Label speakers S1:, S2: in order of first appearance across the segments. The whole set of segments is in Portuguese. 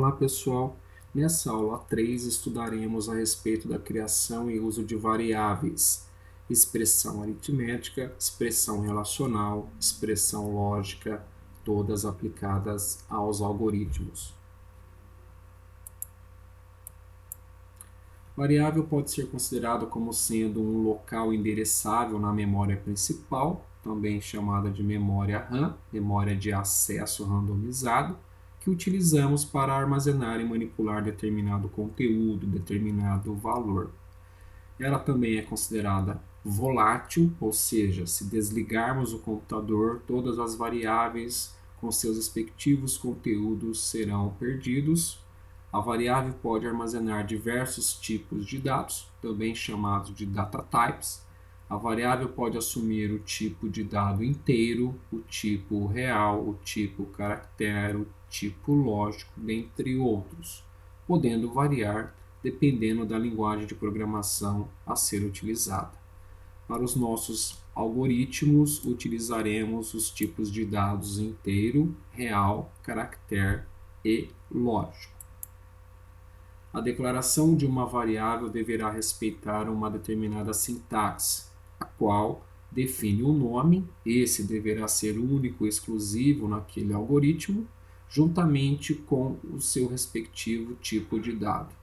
S1: Olá pessoal, nessa aula 3 estudaremos a respeito da criação e uso de variáveis, expressão aritmética, expressão relacional, expressão lógica, todas aplicadas aos algoritmos. Variável pode ser considerado como sendo um local endereçável na memória principal, também chamada de memória RAM, memória de acesso randomizado, que utilizamos para armazenar e manipular determinado conteúdo, determinado valor. Ela também é considerada volátil, ou seja, se desligarmos o computador, todas as variáveis com seus respectivos conteúdos serão perdidos. A variável pode armazenar diversos tipos de dados, também chamados de data types. A variável pode assumir o tipo de dado inteiro, o tipo real, o tipo caractere, o tipo lógico, dentre outros, podendo variar dependendo da linguagem de programação a ser utilizada. Para os nossos algoritmos, utilizaremos os tipos de dados inteiro, real, caractere e lógico. A declaração de uma variável deverá respeitar uma determinada sintaxe, a qual define o nome, esse deverá ser único e exclusivo naquele algoritmo, juntamente com o seu respectivo tipo de dado.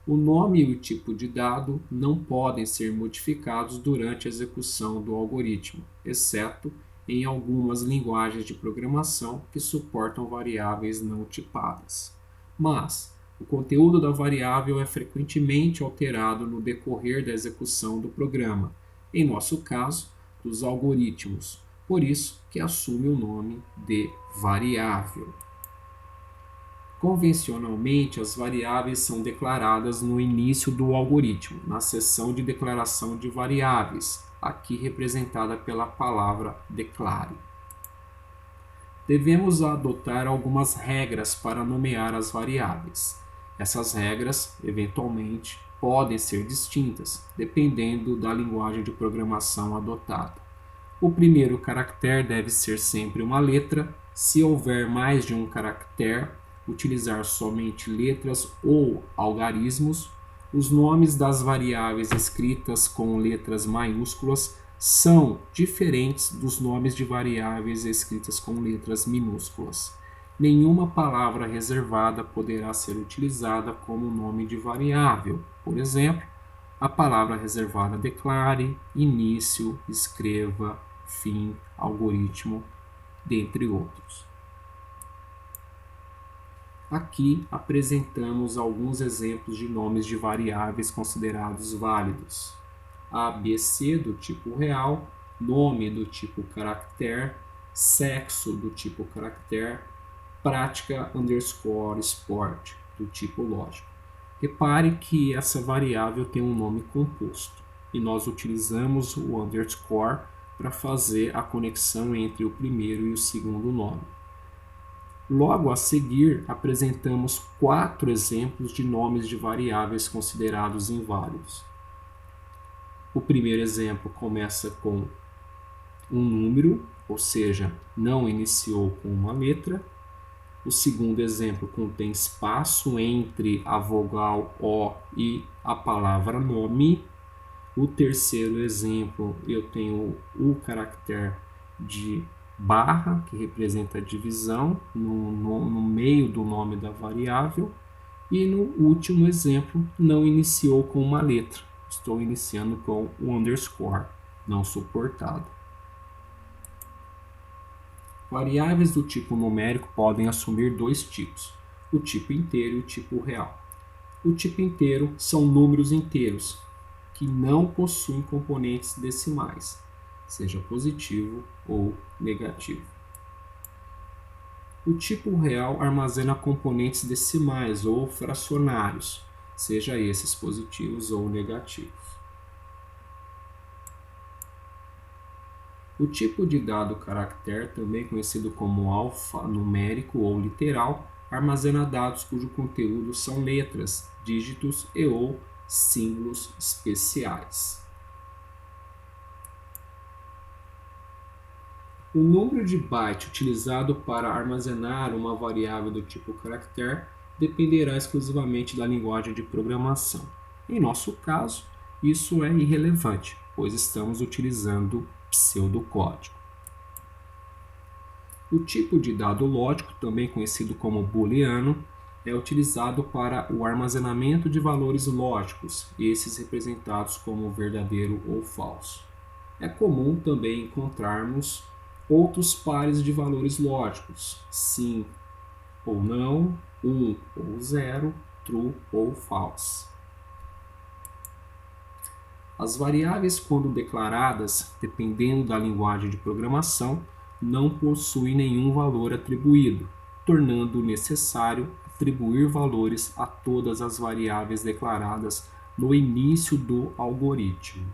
S1: O nome e o tipo de dado não podem ser modificados durante a execução do algoritmo, exceto em algumas linguagens de programação que suportam variáveis não tipadas. Mas o conteúdo da variável é frequentemente alterado no decorrer da execução do programa, em nosso caso, dos algoritmos, por isso que assume o nome de variável. Convencionalmente, as variáveis são declaradas no início do algoritmo, na seção de declaração de variáveis, aqui representada pela palavra declare. Devemos adotar algumas regras para nomear as variáveis. Essas regras, eventualmente, podem ser distintas, dependendo da linguagem de programação adotada. O primeiro caractere deve ser sempre uma letra. Se houver mais de um caractere, utilizar somente letras ou algarismos. Os nomes das variáveis escritas com letras maiúsculas são diferentes dos nomes de variáveis escritas com letras minúsculas. Nenhuma palavra reservada poderá ser utilizada como nome de variável. Por exemplo, a palavra reservada declare, início, escreva, fim, algoritmo, dentre outros. Aqui apresentamos alguns exemplos de nomes de variáveis considerados válidos. ABC do tipo real, nome do tipo caractere, sexo do tipo caractere, prática underscore sport do tipo lógico. Repare que essa variável tem um nome composto e nós utilizamos o underscore para fazer a conexão entre o primeiro e o segundo nome. Logo a seguir, apresentamos 4 exemplos de nomes de variáveis considerados inválidos. O primeiro exemplo começa com um número, ou seja, não iniciou com uma letra. O segundo exemplo contém espaço entre a vogal O e a palavra nome. O terceiro exemplo, eu tenho o caractere de barra, que representa a divisão no meio do nome da variável. E no último exemplo, não iniciou com uma letra. Estou iniciando com o underscore, não suportado. Variáveis do tipo numérico podem assumir 2 tipos, o tipo inteiro e o tipo real. O tipo inteiro são números inteiros, que não possuem componentes decimais, seja positivo ou negativo. O tipo real armazena componentes decimais ou fracionários, seja esses positivos ou negativos. O tipo de dado caractere, também conhecido como alfanumérico ou literal, armazena dados cujo conteúdo são letras, dígitos e ou símbolos especiais. O número de byte utilizado para armazenar uma variável do tipo caractere dependerá exclusivamente da linguagem de programação. Em nosso caso, isso é irrelevante, pois estamos utilizando pseudocódigo. O tipo de dado lógico, também conhecido como booleano, é utilizado para o armazenamento de valores lógicos, esses representados como verdadeiro ou falso. É comum também encontrarmos outros pares de valores lógicos, sim ou não, 1 ou 0, true ou false. As variáveis, quando declaradas, dependendo da linguagem de programação, não possuem nenhum valor atribuído, tornando necessário atribuir valores a todas as variáveis declaradas no início do algoritmo.